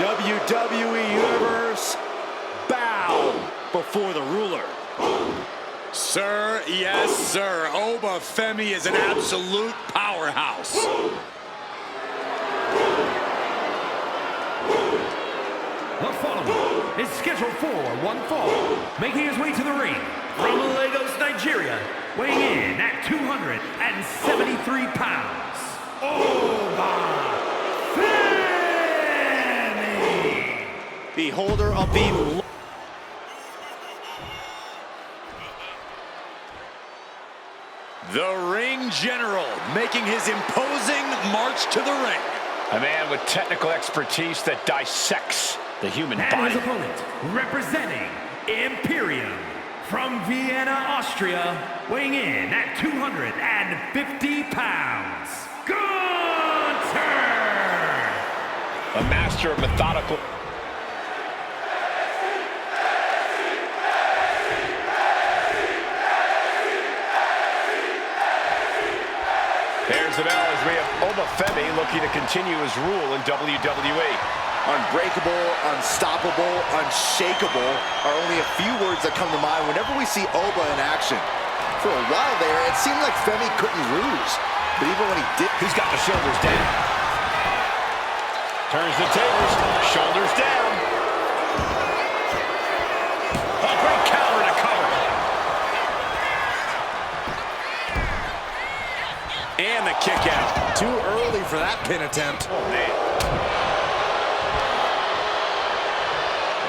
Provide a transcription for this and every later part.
WWE Universe, bow before the ruler. Sir, yes, sir. Oba Femi is an absolute powerhouse. The following is scheduled for one fall, making his way to the ring from Lagos, Nigeria, weighing in at 273 pounds, Oba Femi! Beholder of the... The ring general making his imposing march to the ring. A man with technical expertise that dissects the human And body. his opponent, representing Imperium from Vienna, Austria, weighing in at 250 pounds, Gunther! A master of methodical... There's the bell as we have Oba Femi looking to continue his rule in WWE. Unbreakable, unstoppable, unshakable are only a few words that come to mind whenever we see Oba in action. For a while there, it seemed like Femi couldn't lose. But even when he did... He's got the shoulders down. Turns the tables, shoulders down. A great counter to cover. And the kick out. Too early for that pin attempt. Oh, man.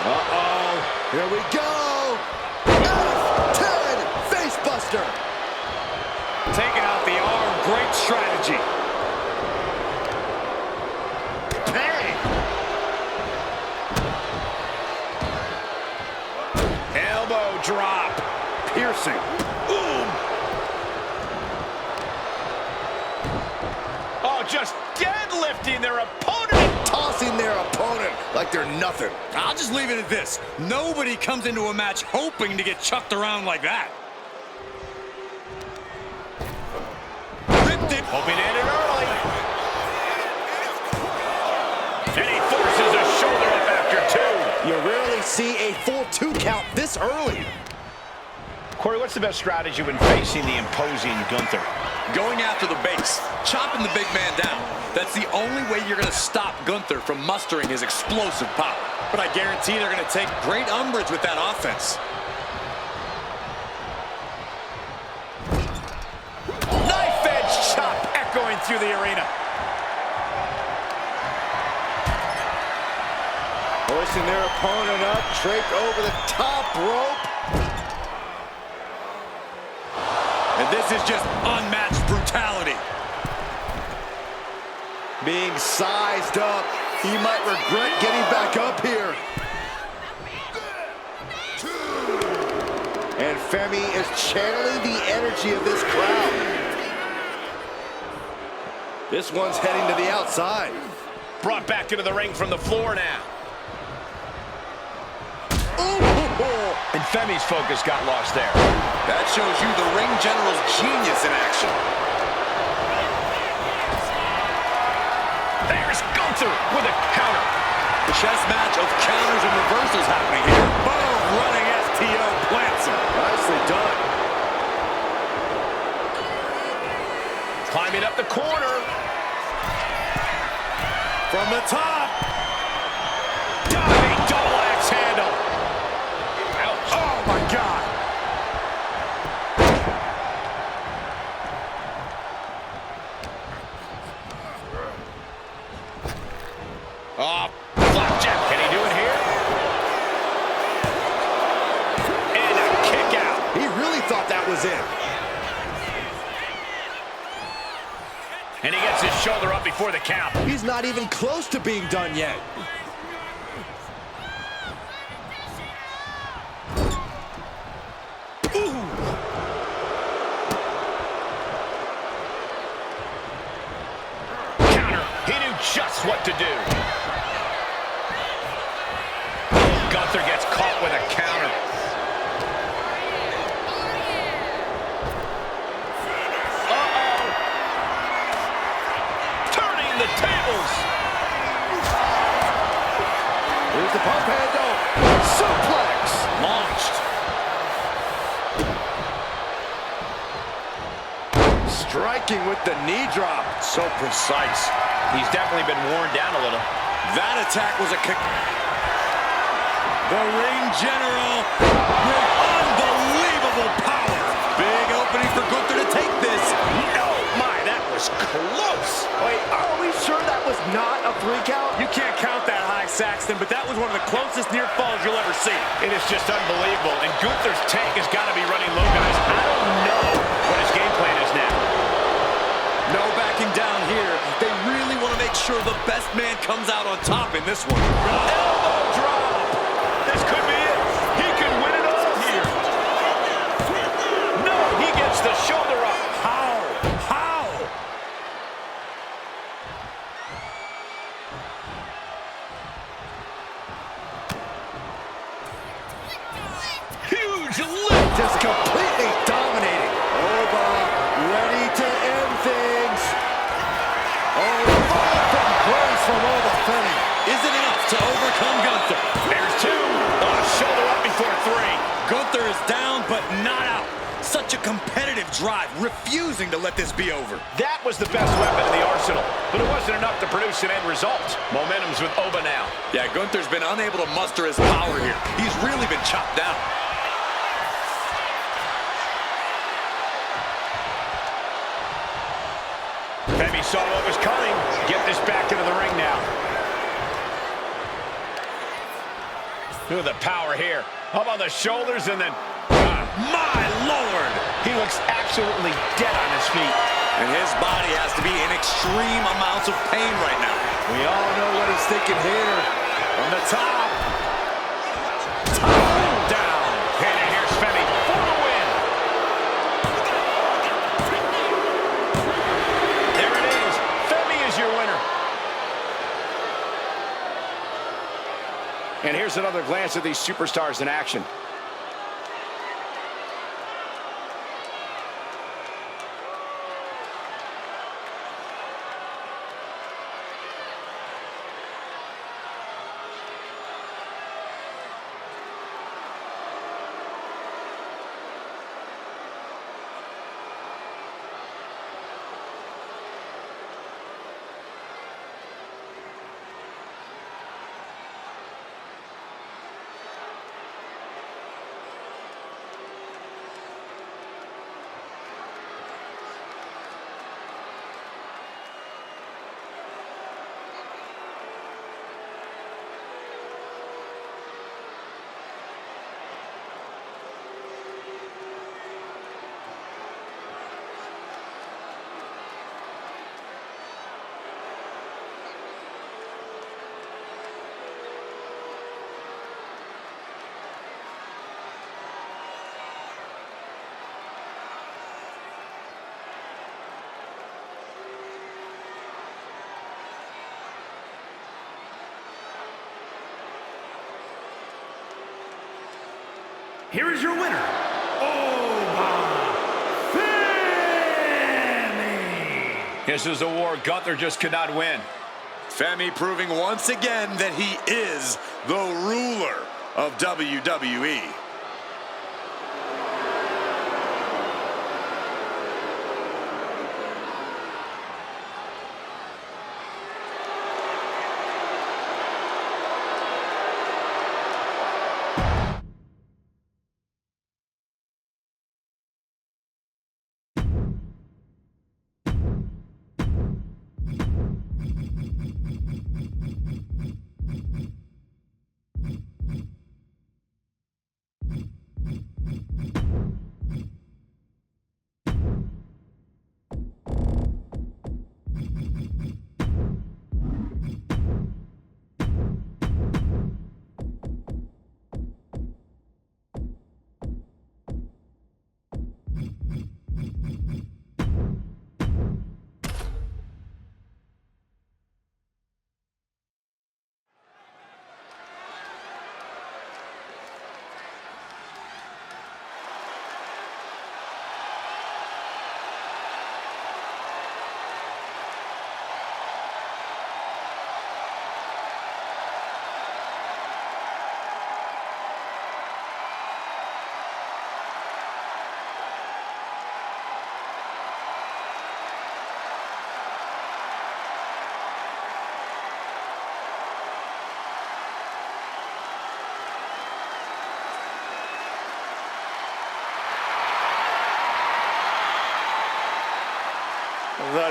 Uh-oh. Here we go. F10 facebuster. Taking out the arm. Great strategy. Bang. Elbow drop. Piercing. Boom. Oh, just deadlifting their opponent. Tossing their opponent like they're nothing. I'll just leave it at this. Nobody comes into a match hoping to get chucked around like that. Ripped it. Hoping to end it early. And he forces a shoulder up after two. You rarely see a full 2 count this early. Corey, what's the best strategy when facing the imposing Gunther? Going after the base, chopping the big man down. That's the only way you're going to stop Gunther from mustering his explosive power. But I guarantee they're going to take great umbrage with that offense. Knife edge chop echoing through the arena. Hoisting their opponent up, draped over the top rope. And this is just unmatched brutality. Being sized up, he might regret getting back up here. And Femi is channeling the energy of this crowd. This one's heading to the outside. Brought back into the ring from the floor now. And Femi's focus got lost there. That shows you the ring general's genius in action. There's Gunther with a counter. Chess match of counters and reversals happening here. Boom, running STO plants him. Nicely done. Climbing up the corner. From the top. Diving double axe handle. Oh, my God. Oh, flapjack. Can he do it here? And a kick out. He really thought that was it. And he gets his shoulder up before the count. He's not even close to being done yet. Counter. He knew just what to do. Gunther gets caught with a counter. Uh-oh. Turning the tables. suplex. Launched. Striking with the knee drop. So precise. He's definitely been worn down a little. That attack was a kick. The ring general with unbelievable power. Big opening for Gunther to take this. Oh, my, that was close. Wait, are we sure that was not a 3 count? You can't count that high, Saxton, but that was one of the closest near falls you'll ever see. It is just unbelievable. And Gunther's tank has got to be running low, guys. I don't know what his game plan is now. No backing down here. They really want to make sure the best man comes out on top in this one. Elbow drop. This could be it. He could win it all here. No, he gets the shoulder up. How? How? Huge lift. Just completely dominating. Oba ready to end things. Oh, from grace from Oba Femi. Is it enough to overcome Gunther? There's 2. Oh, shoulder up before 3. Gunther is down, but not out. Such a competitive drive, refusing to let this be over. That was the best weapon in the arsenal, but it wasn't enough to produce an end result. Momentum's with Oba now. Yeah, Gunther's been unable to muster his power here. He's really been chopped down. Femi saw what was coming. Get this back into the ring now. Look at the power here. Up on the shoulders and then... My Lord! He looks absolutely dead on his feet. And his body has to be in extreme amounts of pain right now. We all know what he's thinking here. From the top. Top down. And here's Femi for the win. There it is. Femi is your winner. And here's another glance at these superstars in action. Here is your winner, Oba Femi. This is a war Gunther just could not win. Femi proving once again that he is the ruler of WWE.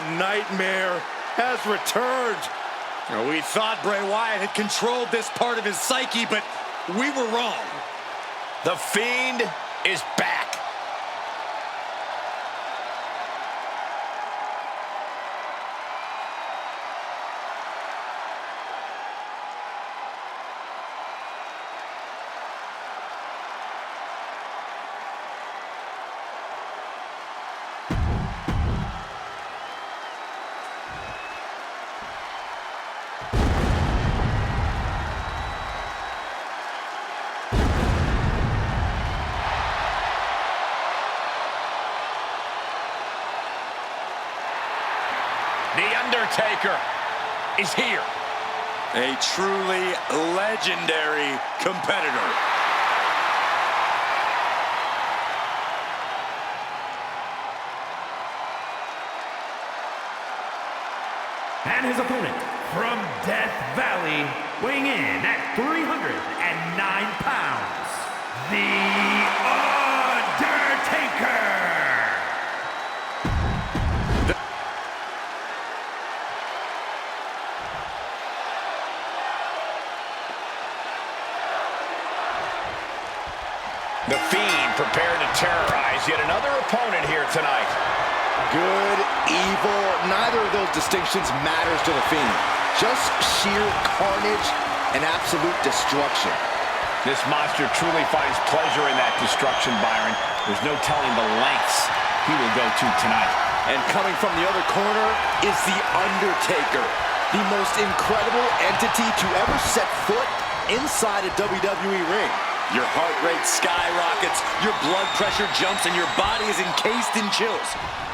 The nightmare has returned. We thought Bray Wyatt had controlled this part of his psyche, but we were wrong. The Fiend is back. The Undertaker is here. A truly legendary competitor. And his opponent from Death Valley, weighing in at 309 pounds, The Undertaker. The Fiend prepared to terrorize yet another opponent here tonight. Good, evil, neither of those distinctions matters to the Fiend. Just sheer carnage and absolute destruction. This monster truly finds pleasure in that destruction, Byron. There's no telling the lengths he will go to tonight. And coming from the other corner is The Undertaker, the most incredible entity to ever set foot inside a WWE ring. Your heart rate skyrockets, your blood pressure jumps, and your body is encased in chills.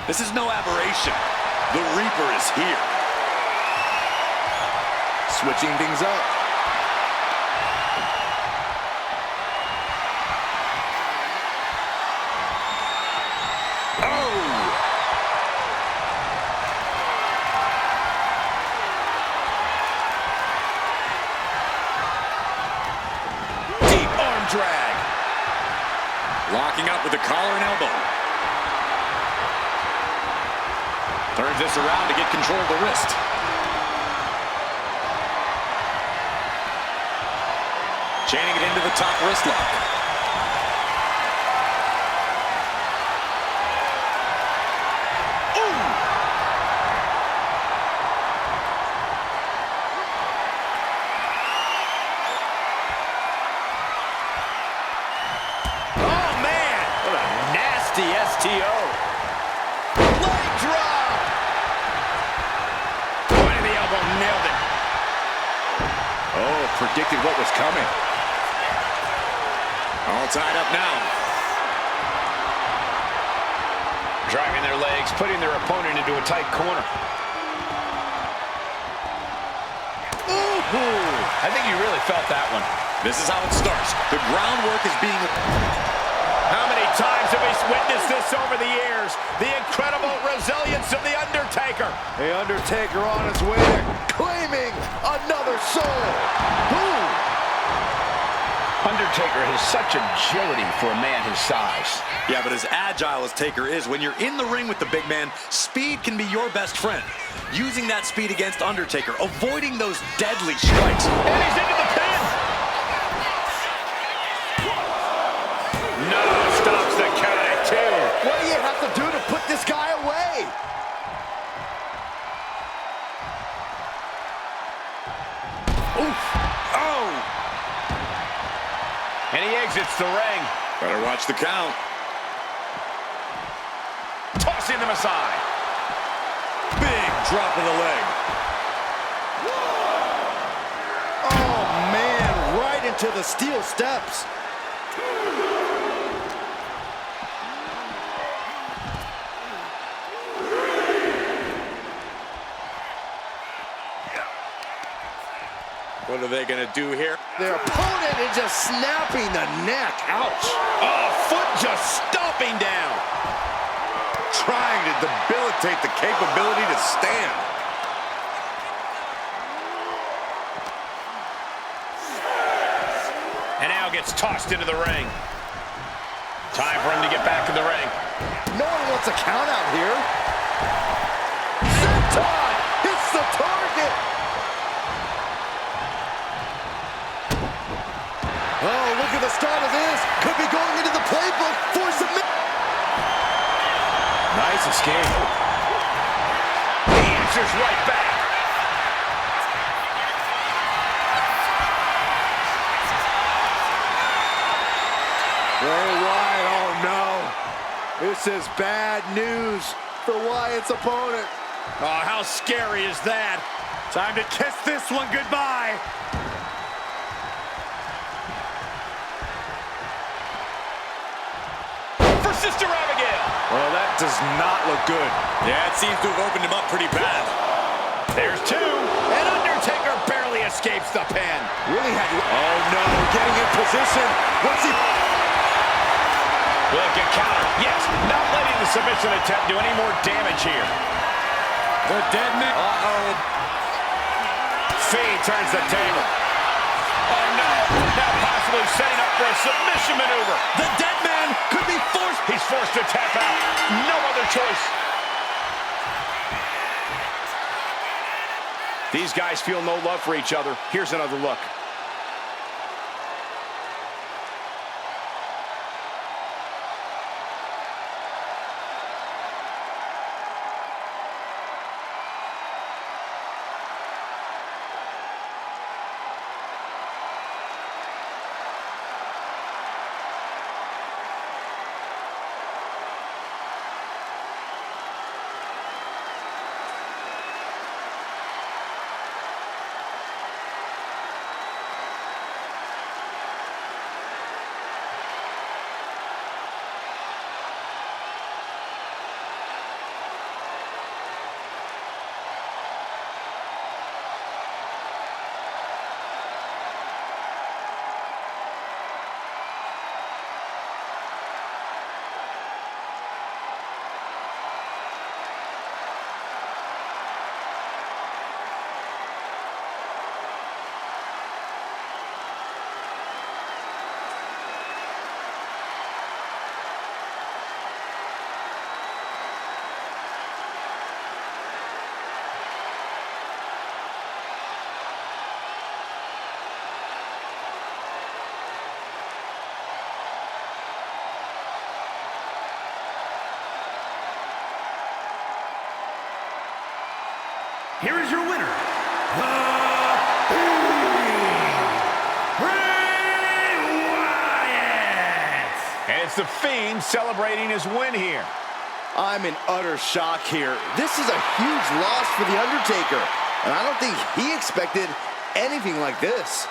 This is no aberration. The Reaper is here. Switching things up. Drag. Locking up with the collar and elbow. Turns this around to get control of the wrist. Chaining it into the top wrist lock. The STO. Leg drop. Point of the elbow, nailed it. Oh, predicted what was coming. All tied up now. Driving their legs, putting their opponent into a tight corner. Ooh, I think you really felt that one. This is how it starts. The groundwork is being... How many times have we witnessed this over the years? The incredible resilience of The Undertaker. The Undertaker on his way to claiming another soul. Boom! Undertaker has such agility for a man his size. Yeah, but as agile as Taker is, when you're in the ring with the big man, speed can be your best friend. Using that speed against Undertaker, avoiding those deadly strikes. And he's into the pin. No, stops the count at 2. What do you have to do to put this guy away? Oof. Oh! And he exits the ring. Better watch the count. Tossing them aside. Big drop of the leg. Oh, man, right into the steel steps. What are they going to do here? Their opponent is just snapping the neck. Ouch. Oh, foot just stomping down. Trying to debilitate the capability to stand. And now gets tossed into the ring. Time for him to get back in the ring. No one wants a count out here. Swanton hits the target. Oh, look at the start of this. Could be going into the playbook for submission. Nice escape. He answers right back. Bray Wyatt, oh no. This is bad news for Wyatt's opponent. Oh, how scary is that? Time to kiss this one goodbye. For Sister Abigail. Well, that does not look good. Yeah, it seems to have opened him up pretty bad. There's two. And Undertaker barely escapes the pin. Really had to... Oh no, getting in position. What's he... Look at counter. Yes, not letting the submission attempt do any more damage here. The dead man. Uh-oh. Fiend turns the table. Oh no, now possibly setting up for a submission maneuver. The dead man could be forced. He's forced to tap out. No other choice. These guys feel no love for each other. Here's another look. Here is your winner, Bray Wyatt! And it's the Fiend celebrating his win here. I'm in utter shock here. This is a huge loss for The Undertaker, and I don't think he expected anything like this.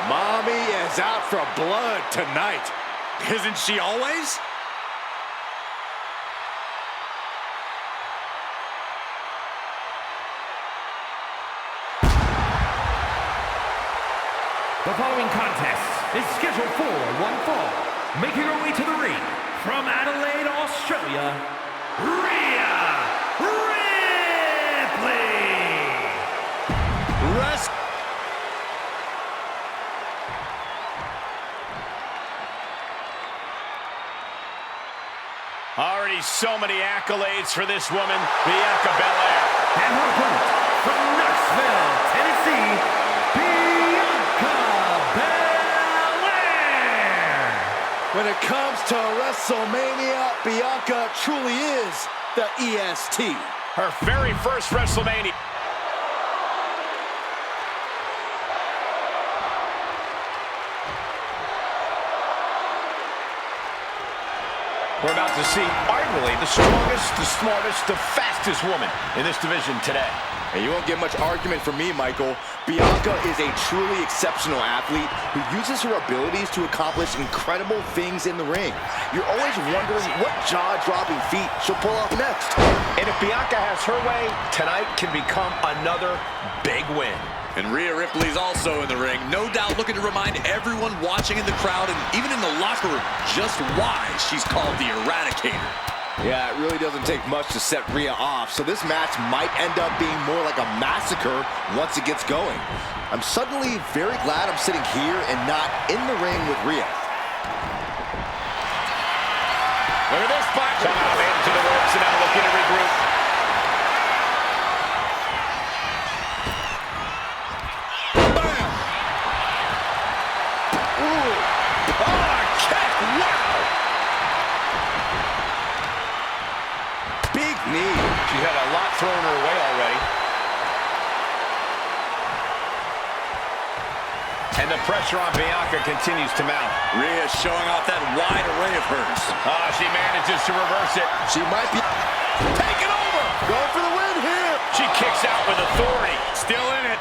Mommy is out for blood tonight. Isn't she always? The following contest is scheduled for one fall. Making her way to the ring from Adelaide, Australia, Rhea Ripley. Already so many accolades for this woman, Bianca Belair. And her opponent from Knoxville, Tennessee, Bianca When it comes to WrestleMania, Bianca truly is the EST. Her very first WrestleMania. We're about to see arguably the strongest, the smartest, the fastest woman in this division today. And you won't get much argument from me, Michael. Bianca is a truly exceptional athlete who uses her abilities to accomplish incredible things in the ring. You're always wondering what jaw-dropping feat she'll pull off next. And if Bianca has her way, tonight can become another big win. And Rhea Ripley's also in the ring, no doubt looking to remind everyone watching in the crowd and even in the locker room just why she's called the Eradicator. Yeah, it really doesn't take much to set Rhea off, so this match might end up being more like a massacre once it gets going. I'm suddenly very glad I'm sitting here and not in the ring with Rhea. Look at this spot. Somehow made it to the ropes and now looking to regroup. Bam! Ooh! Oh, kick! Wow! Big knee. She's had a lot thrown her way already. And the pressure on Bianca continues to mount. Rhea showing off that wide array of hers. She manages to reverse it. She might be Taking over. going for the win here. She kicks out with authority. Still in it.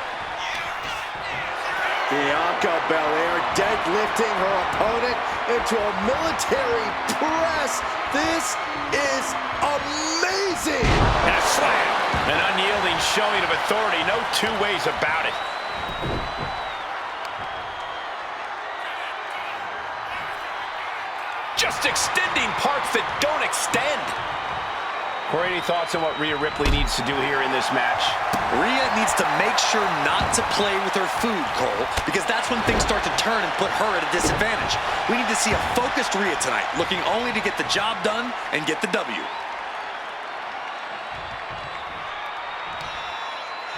Bianca Belair deadlifting her opponent into a military press. This is amazing. And a slam. An unyielding showing of authority. No two ways about it. Just extending parts that don't extend. Corey, any thoughts on what Rhea Ripley needs to do here in this match? Rhea needs to make sure not to play with her food, Cole, because that's when things start to turn and put her at a disadvantage. We need to see a focused Rhea tonight, looking only to get the job done and get the W.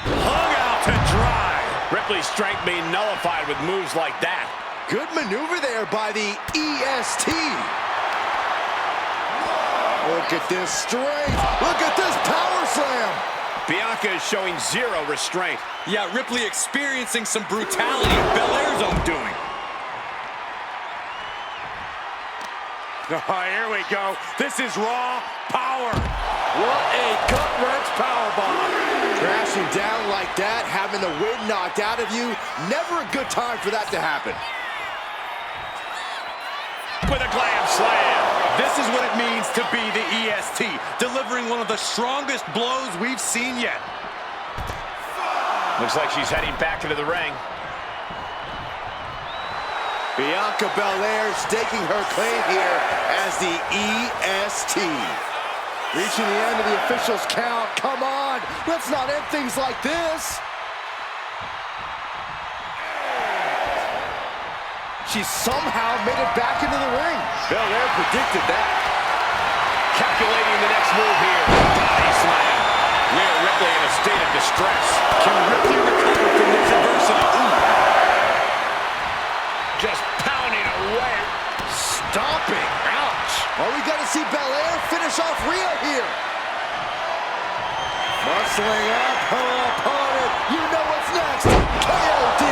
Hung out to dry. Ripley's strength being nullified with moves like that. Good maneuver there by the EST. Look at this strength. Look at this power slam. Bianca is showing zero restraint. Yeah, Ripley experiencing some brutality of Belair's own doing. Oh, here we go. This is raw power. What a gut-wrench powerbomb. Crashing down like that, having the wind knocked out of you, never a good time for that to happen. With a glam slam. This is what it means to be the EST, delivering one of the strongest blows we've seen yet. Looks like she's heading back into the ring. Bianca Belair staking her claim here as the EST. Reaching the end of the official's count. Come on, let's not end things like this. She somehow made it back into the ring. Belair predicted that. Calculating the next move here. Body slam. Rhea Ripley in a state of distress. Can Ripley recover from this adversity? Ooh. Just pounding away. Stomping. Ouch. Are we going to see Belair finish off Rhea here? Muscling up her opponent. You know what's next. KOD.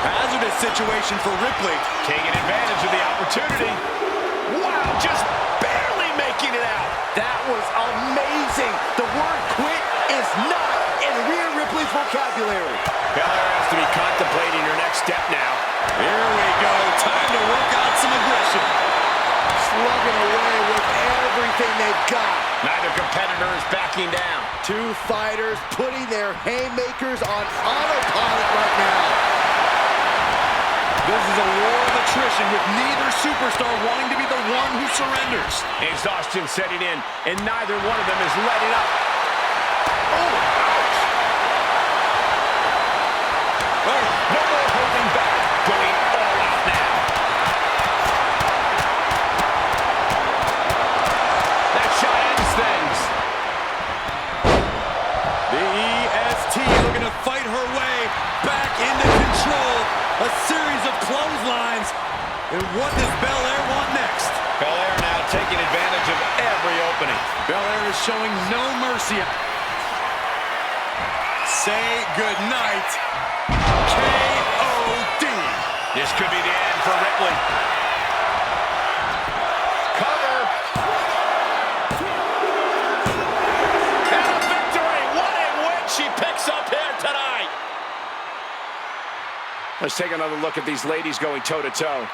Hazardous situation for Ripley. Taking advantage of the opportunity. Wow, just barely making it out. That was amazing. The word quit is not in Rhea Ripley's vocabulary. Belair has to be contemplating her next step now. Here we go. Time to work out some aggression. Slugging away with everything they've got. Neither competitor is backing down. Two fighters putting their haymakers on autopilot right now. This is a war of attrition with neither superstar wanting to be the one who surrenders. Exhaustion setting in, and neither one of them is letting up. Oh, ouch. Oh, no more holding back. Going all out now. That shot ends things. The EST looking to fight her way back into control. A series of clotheslines. And what does Belair want next? Belair now taking advantage of every opening. Belair is showing no mercy. Say goodnight. K.O.D. This could be the end for Ripley. Cover. And a victory. What a win she picks up here tonight. Let's take another look at these ladies going toe-to-toe.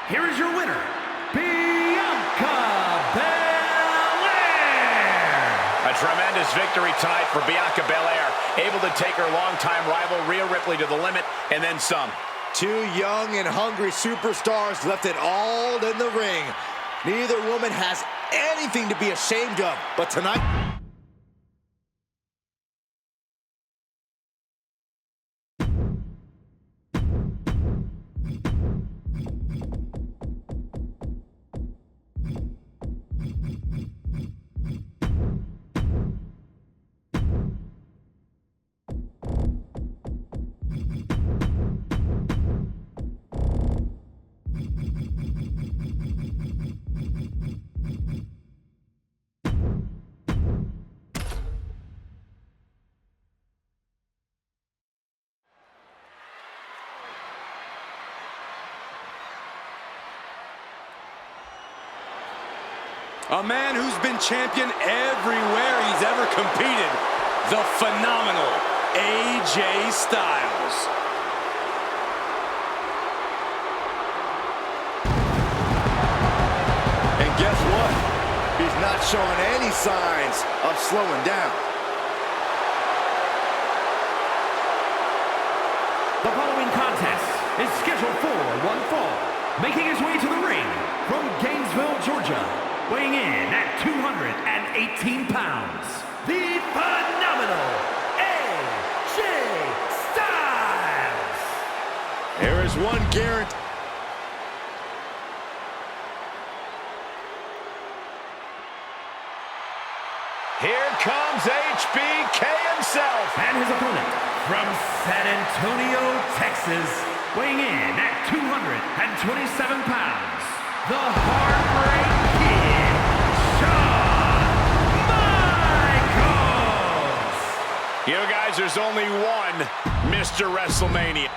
Here is your winner, Bianca Belair. A tremendous victory tonight for Bianca Belair, able to take her longtime rival Rhea Ripley to the limit and then some. Two young and hungry superstars left it all in the ring. Neither woman has anything to be ashamed of, but tonight... A man who's been champion everywhere he's ever competed. The phenomenal AJ Styles. And guess what? He's not showing any signs of slowing down. The following contest is scheduled for one fall. Making his way to the ring from Gainesville, Georgia, weighing in at 218 pounds, the phenomenal AJ Styles. There is one guarantee. Here comes HBK himself. And his opponent from San Antonio, Texas, weighing in at 227 pounds, the Heartbreak Kid, Shawn Michaels. You guys, there's only one Mr. WrestleMania.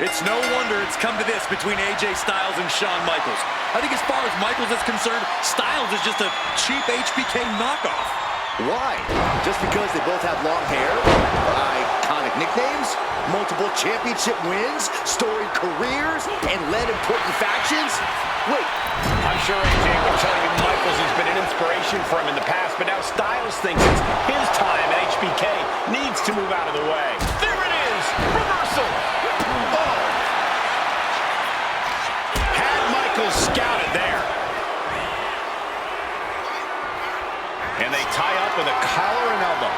It's no wonder it's come to this between AJ Styles and Shawn Michaels. I think as far as Michaels is concerned, Styles is just a cheap HBK knockoff. Why? Just because they both have long hair, iconic nicknames, multiple championship wins, storied careers, and led important factions? Wait. I'm sure AJ will tell you Michaels has been an inspiration for him in the past, but now Styles thinks it's his time and HBK needs to move out of the way. There it is! Reversal! Oh! Had Michaels scouted there. And they tie up with a collar and elbow.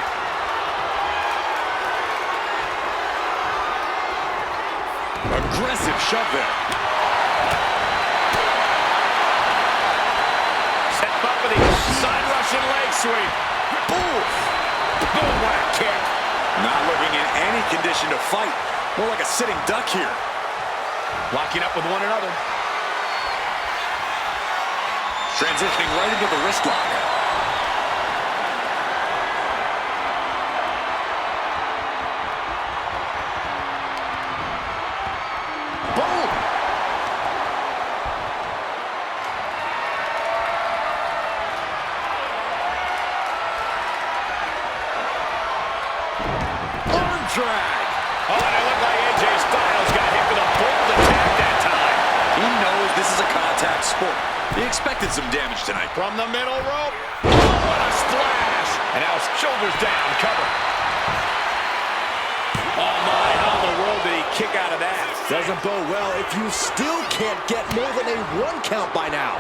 Aggressive shove there. Set up with a side Russian leg sweep. Ooh! Boom, what a kick. Not looking in any condition to fight. More like a sitting duck here. Locking up with one another. Transitioning right into the wrist lock. support. He expected some damage tonight. From the middle rope. Oh, what a splash. And now shoulders down, cover. Oh, my. How in the world did he kick out of that? Doesn't bode well if you still can't get more than a 1 count by now.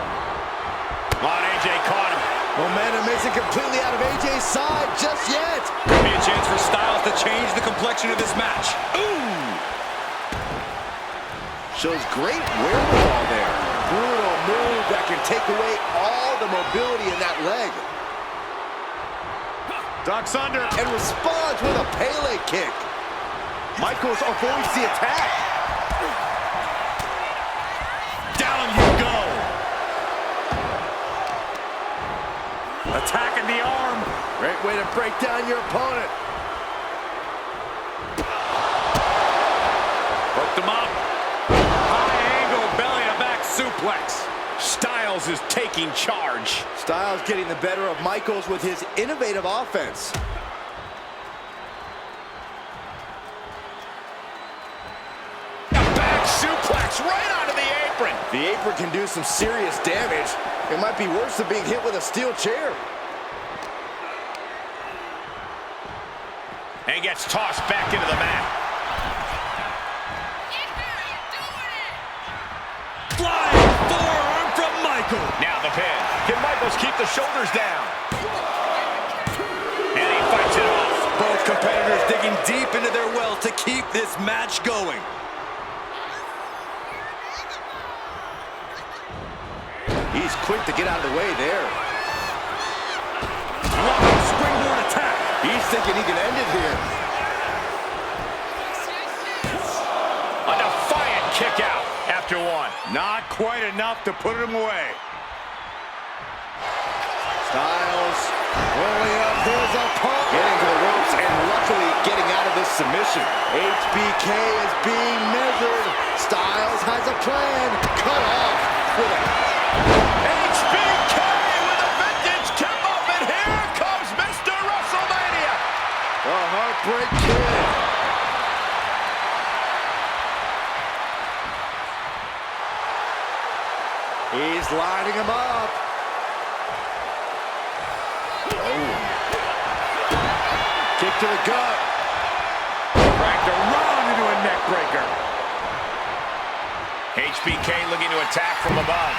Come on, AJ caught him. Momentum isn't completely out of AJ's side just yet. Could be a chance for Styles to change the complexion of this match. Ooh! Shows great wherewithal there. Brutal move that can take away all the mobility in that leg. Ducks under. And responds with a Pele kick. Michaels avoids the attack. Down you go. Attacking the arm. Great way to break down your opponent. Hooked him up. High angle belly to back suplex. Styles is taking charge. Styles getting the better of Michaels with his innovative offense. Back suplex right onto the apron. The apron can do some serious damage. It might be worse than being hit with a steel chair. And gets tossed back into the mat. Flying forearm from Michael. Now the pin. Can Michaels keep the shoulders down? And he fights it off. Both competitors digging deep into their well to keep this match going. He's quick to get out of the way there. Long springboard attack. He's thinking he can end it here. A defiant kick out after one. Not quite enough to put him away. Styles rolling up his opponent. Getting to the ropes and luckily getting out of this submission. HBK is being measured. Styles has a plan. Cut off with a... HBK with a vintage tip up, and here comes Mr. WrestleMania. The Heartbreak Kid. He's lining him up. Oh. Kick to the gut. Cracked around into a neck breaker. HBK looking to attack from above.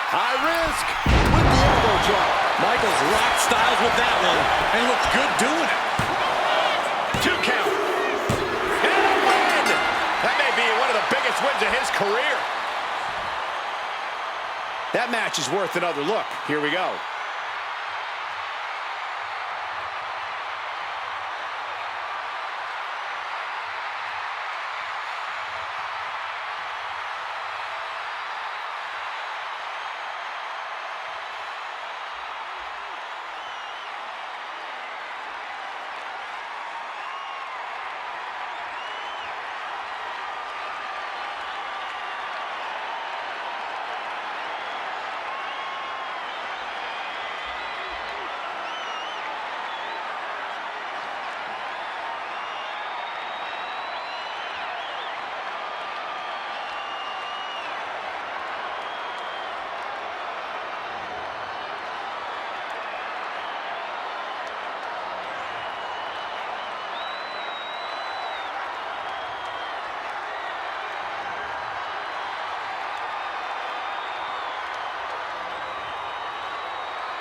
High risk with the elbow drop. Michaels rocked Styles with that one and looked good doing it. 2 count. And a win. That may be one of the biggest wins of his career. That match is worth another look. Here we go.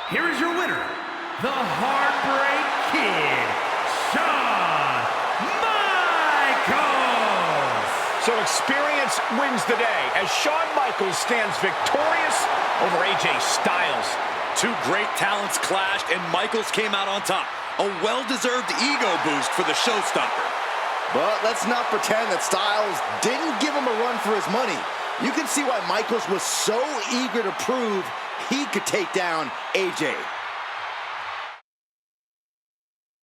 Here is your winner, the Heartbreak Kid, Shawn Michaels. So experience wins the day as Shawn Michaels stands victorious over AJ Styles. Two great talents clashed and Michaels came out on top. A well-deserved ego boost for the showstopper. But let's not pretend that Styles didn't give him a run for his money. You can see why Michaels was so eager to prove he could take down AJ.